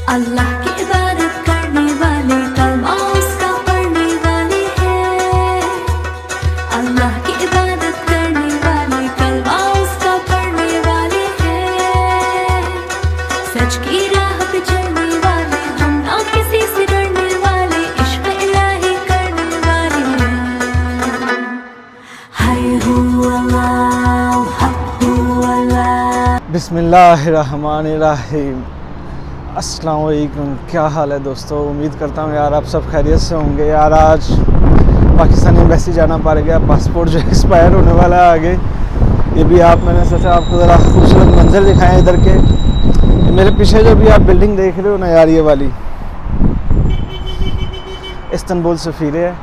अल्लाह की इबादत करने वाले कलमा उसका पढ़ने वाले हैं। अल्लाह की इबादत करने वाले कलमा उसका पढ़ने वाले हैं। सच की राह पे चलने वाले हम ना किसी से डरने वाले, इश्क इलाही करने वाले हैं। हाय हू अल्लाह हक हू अल्लाह। बिस्मिल्लाहिर्रहमानिर्रहीम। अस्सलाम वालेकुम। क्या हाल है दोस्तों? उम्मीद करता हूँ यार आप सब खैरियत से होंगे। यार आज पाकिस्तान एम्बेसी जाना पड़ गया, पासपोर्ट जो एक्सपायर होने वाला है आगे। ये भी मैंने सोचा आपको ज़रा खूबसूरत मंजर दिखाएं इधर के। मेरे पीछे जो भी आप बिल्डिंग देख रहे हो ना यार, ये वाली इस्तांबुल सफ़ीरे है।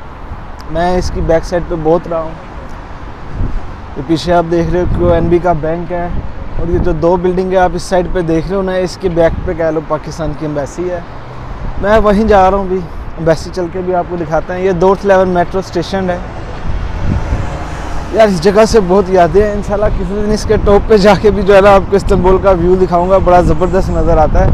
मैं इसकी बैक साइड पे बहुत रहा हूँ। ये पीछे आप देख रहे हो QNB का बैंक है, और ये जो दो बिल्डिंग है आप इस साइड पे देख रहे हो ना, इसके बैक पे कह लो पाकिस्तान की एम्बेसी है। मैं वहीं जा रहा हूँ भी, एम्बेसी चल के भी आपको दिखाते हैं। ये 4th लेवल मेट्रो स्टेशन है यार। इस जगह से बहुत यादें हैं। इंशाल्लाह किसी दिन इसके टॉप पे जाके भी जो है ना आपको इस्तांबुल का व्यू दिखाऊंगा, बड़ा ज़बरदस्त नज़र आता है।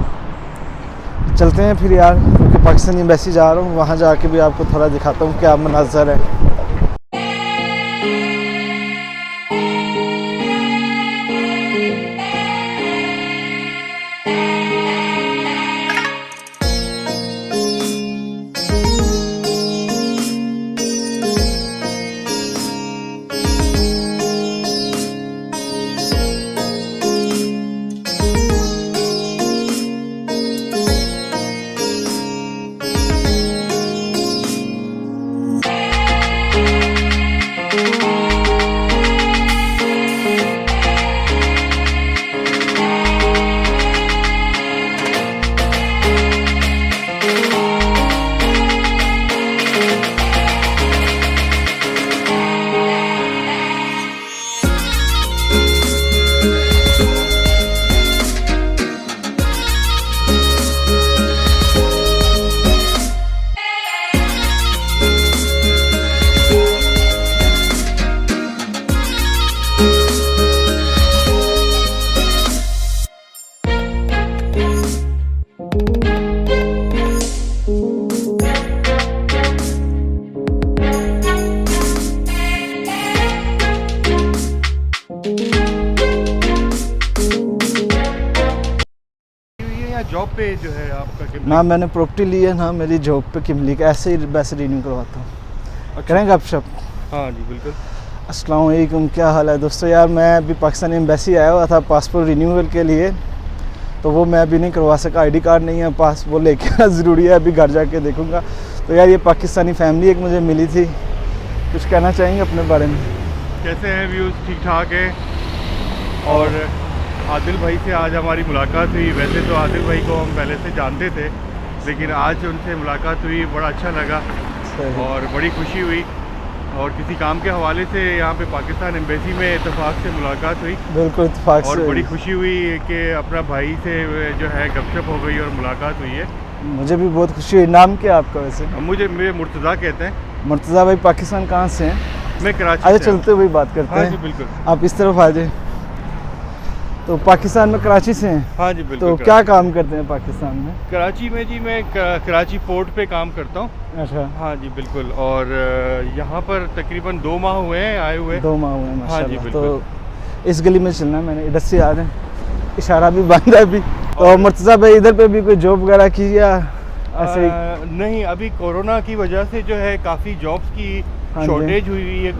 चलते हैं फिर यार, क्योंकि पाकिस्तान एम्बेसी जा रहा हूँ, वहाँ जाके भी आपको थोड़ा दिखाता हूँ क्या मनाज़र है। जॉब पे जो है आपका ना मैंने प्रॉपर्टी ली है ना मेरी जॉब पे किमली का, ऐसे ही वैसे रिन्यू करवाता हूँ। अच्छा। करेंगे आप सब? हाँ जी बिल्कुल। अस्सलाम वालेकुम। क्या हाल है दोस्तों? यार मैं अभी पाकिस्तान एम्बेसी आया हुआ था पासपोर्ट रिन्यूअल के लिए, तो वो मैं अभी नहीं करवा सका। ID कार्ड नहीं है पास, वो लेके आना ज़रूरी है, अभी घर जाके देखूँगा। तो यार ये पाकिस्तानी फैमिली एक मुझे मिली थी, कुछ कहना चाहेंगे अपने बारे में? कैसे हैं व्यूज़? ठीक ठाक है। और आदिल भाई से आज हमारी मुलाकात हुई। वैसे तो आदिल भाई को हम पहले से जानते थे, लेकिन आज उनसे मुलाकात हुई, बड़ा अच्छा लगा और बड़ी खुशी हुई। और किसी काम के हवाले से यहाँ पे पाकिस्तान एम्बेसी में इत्तेफाक से मुलाकात हुई। बिल्कुल इत्तेफाक से। और बड़ी खुशी हुई कि अपना भाई से जो है गपशप हो गई और मुलाकात हुई है। मुझे भी बहुत खुशी हुई। नाम क्या आपका वैसे? मुझे मुर्तज़ा कहते हैं। मुर्तज़ा भाई पाकिस्तान कहाँ से हैं? मैं कराची अच्छा से। चलते हुए बात करते हैं। हाँ जी बिल्कुल। आप इस तरफ आ जाए। तो पाकिस्तान में कराची से हैं? हाँ जी बिल्कुल। तो क्या काम करते हैं पाकिस्तान में? कराची में जी मैं कराची पोर्ट पे काम करता हूँ। अच्छा। हाँ जी बिल्कुल। और यहाँ पर तकरीबन 2 माह हुए हैं आए हुए। 2 माह हुए हैं हाँ जी माशाल्लाह। बिल्कुल। तो इस गली में चलना है, मैंने इधर से आ रहे हैं, इशारा भी बंद है अभी। तो मुर्तज़ा भाई इधर पे भी कोई जॉब वगैरह की या ऐसे ही? नहीं, अभी कोरोना की वजह से जो है काफ़ी जॉब्स की शॉर्टेज हुई है।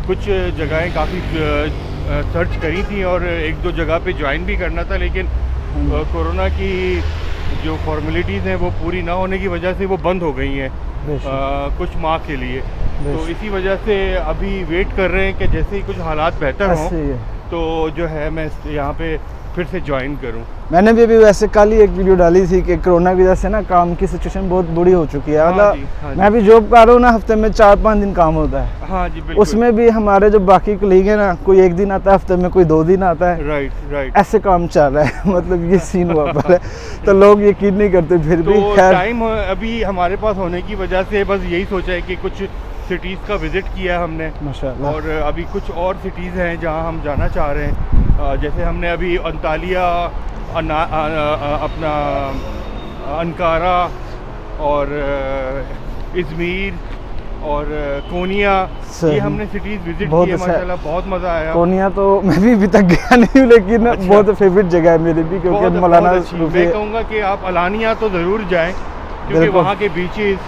कुछ जगहें काफ़ी सर्च करी थी और 1-2 जगह पे ज्वाइन भी करना था, लेकिन कोरोना की जो फॉर्मेलिटीज़ हैं वो पूरी ना होने की वजह से वो बंद हो गई हैं कुछ माह के लिए। तो इसी वजह से अभी वेट कर रहे हैं कि जैसे ही कुछ हालात बेहतर हों तो जो है मैं यहाँ पे फिर से ज्वाइन करूं। मैंने भी अभी वैसे कल ही एक वीडियो डाली थी कि कोरोना की वजह से ना काम की सिचुएशन बहुत बुरी हो चुकी है। मतलब मैं भी जॉब कर रहा हूँ ना, हफ्ते में 4-5 दिन काम होता है। हाँ जी बिल्कुल। उसमें भी हमारे जो बाकी कलीग हैं ना, कोई 1 दिन आता है हफ्ते में, कोई 2 दिन आता है। राइट। ऐसे काम चल रहा है। मतलब ये सीन हुआ पर है। तो लोग यकीन नहीं करते। फिर भी टाइम अभी हमारे पास होने की वजह से बस यही सोचा है कि कुछ सिटीज़ का विज़िट किया हमने माशाल्लाह। और अभी कुछ और सिटीज़ हैं जहां हम जाना चाह रहे हैं। जैसे हमने अभी अंतालिया अपना अंकारा और इज़मीर और कोनिया, ये हमने सिटीज़ विजिट की है माशाल्लाह, बहुत मज़ा आया। कोनिया तो मैं भी अभी तक गया नहीं हूँ, लेकिन अच्छा। बहुत फेवरेट जगह है मेरी भी, क्योंकि मौलाना मैं कहूँगा कि आप अलानिया तो ज़रूर जाएं, क्योंकि वहाँ के बीचेस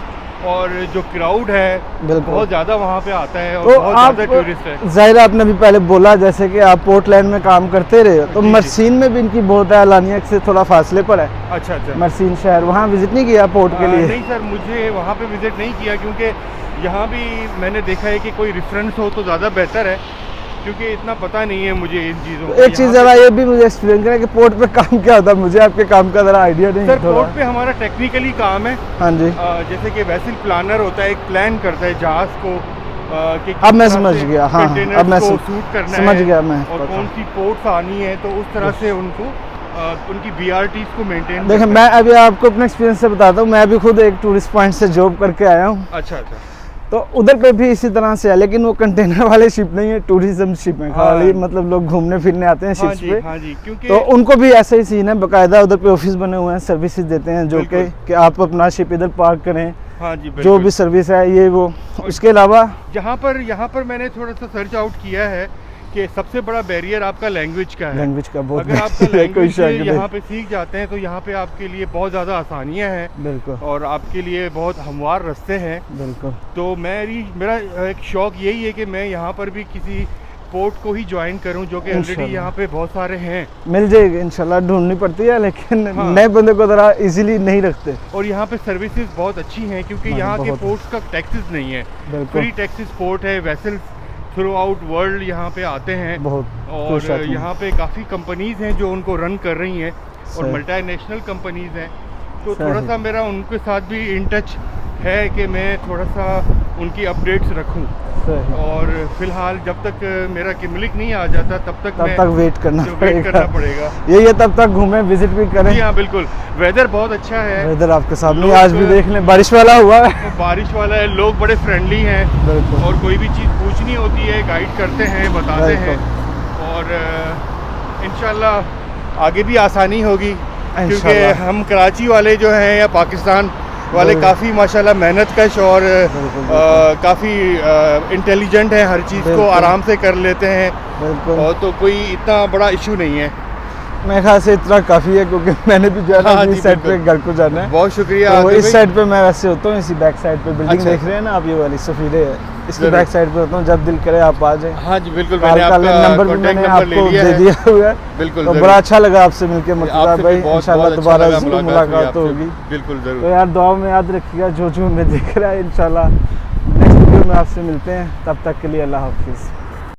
और जो क्राउड है बहुत ज़्यादा वहाँ पे आता है और तो बहुत ज़्यादा टूरिस्ट है। ज़ाहिर आपने अभी पहले बोला जैसे कि आप पोर्टलैंड में काम करते रहे, तो मरसीन में भी इनकी बहुत है, अलानिया से थोड़ा फासले पर है। अच्छा अच्छा। मरसीन शहर, वहाँ विजिट नहीं किया पोर्ट के लिए? नहीं सर, मुझे वहाँ पे विजिट नहीं किया, क्योंकि यहाँ भी मैंने देखा है कि कोई रेफरेंस हो तो ज़्यादा बेहतर है, क्योंकि इतना पता नहीं है मुझे इन चीज़ों का। एक चीज़ ज़रा ये भी मुझे एक्सप्लेन करें कि पोर्ट पे काम क्या होता है, मुझे आपके काम का ज़रा आइडिया नहीं है। सर पोर्ट पे हमारा टेक्निकली काम है। हाँ जी। जैसे कि वेसल प्लानर होता है, एक प्लान करता है जहाज़ को कि अब मैं समझ गया। हाँ, अब मैं सूट करना समझ गया मैं, और कौन सी पोर्ट्स आनी है, तो उस तरह से उनको उनकी BRTs को मेंटेन। देखिए मैं अभी आपको अपने एक्सपीरियंस से बताता हूँ, मैं अभी खुद एक टूरिस्ट पॉइंट से जॉब करके आया हूँ। अच्छा अच्छा। तो उधर पे भी इसी तरह से है, लेकिन वो कंटेनर वाले शिप नहीं है, टूरिज्म शिप है खाली, मतलब लोग घूमने फिरने आते हैं शिप्स पे। हाँ जी, क्योंकि तो उनको भी ऐसा ही सीन है, बाकायदा उधर पे ऑफिस बने हुए हैं, सर्विसेज देते हैं जो कि आप अपना शिप इधर पार्क करें। हाँ जी, जो भी सर्विस है ये वो। उसके अलावा यहाँ पर मैंने थोड़ा सा सर्च आउट किया है कि सबसे बड़ा बैरियर आपका लैंग्वेज का है। लैंग्वेज का बहुत, अगर आपका लैंग्वेज यहाँ पे सीख जाते हैं तो यहाँ पे आपके लिए बहुत ज़्यादा आसानियाँ हैं। बिल्कुल। और आपके लिए बहुत हमवार रास्ते हैं। बिल्कुल। तो मेरा एक शौक यही है कि मैं यहाँ पर भी किसी पोर्ट को ही ज्वाइन करूं, जो कि ऑलरेडी यहाँ पे बहुत सारे हैं। मिल जाएगी इंशाल्लाह, ढूंढनी पड़ती है, लेकिन नए बंदे को ज़रा इजीली नहीं रखते। और यहाँ पे सर्विसेज बहुत अच्छी हैं, क्योंकि यहाँ के पोर्ट्स का टैक्सेस नहीं है, फ्री टैक्सेस पोर्ट है। वेसल्स थ्रू आउट वर्ल्ड यहाँ पे आते हैं बहुत, और यहाँ पे काफ़ी कंपनीज हैं जो उनको रन कर रही हैं, और मल्टीनेशनल कंपनीज हैं। तो थोड़ा सा मेरा उनके साथ भी इन टच है कि मैं थोड़ा सा उनकी अपडेट्स रखूं। और फिलहाल जब तक मेरा किमलिक नहीं आ जाता तब तक वेट करना पड़ेगा। ये तब तक घूमें, विजिट भी करें। हाँ बिल्कुल, वेदर बहुत अच्छा है। वेदर आपके सामने आज भी देख लें, बारिश वाला हुआ है। बारिश वाला है, लोग बड़े फ्रेंडली हैं, और कोई भी चीज़ पूछनी होती है गाइड करते हैं, बताते हैं। और इंशाल्लाह आगे भी आसानी होगी, क्योंकि हम कराची वाले जो हैं या पाकिस्तान वाले काफ़ी माशाल्लाह मेहनतकश और काफ़ी इंटेलिजेंट हैं, हर चीज़ को आराम से कर लेते हैं, और तो कोई इतना बड़ा इशू नहीं है। मेरे ख्याल से इतना काफ़ी है, क्योंकि मैंने भी जो है इस साइड पे घर को जाना है। बहुत शुक्रिया। तो इस साइड पे मैं वैसे होता हूँ, इसी बैक साइड पे बिल्डिंग देख रहे हैं ना आप, ये वाली सफीरे है, इसके बैक साइड पे होता हूँ। जब दिल करे आप आ जाए। हाँ जी बिल्कुल, मैंने आपका नंबर भी मैंने आपको दे दिया हुआ है। बिल्कुल। तो बड़ा अच्छा लगा आपसे मिलके मुर्तज़ा भाई, इंशाल्लाह दोबारा मुलाकात होगी। बिल्कुल जरूर। तो यार दुआ में याद रखिएगा जो हमें देख रहा है, इंशाल्लाह नेक्स्ट वीडियो में आपसे मिलते हैं। तब तक के लिए अल्लाह हाफिज़।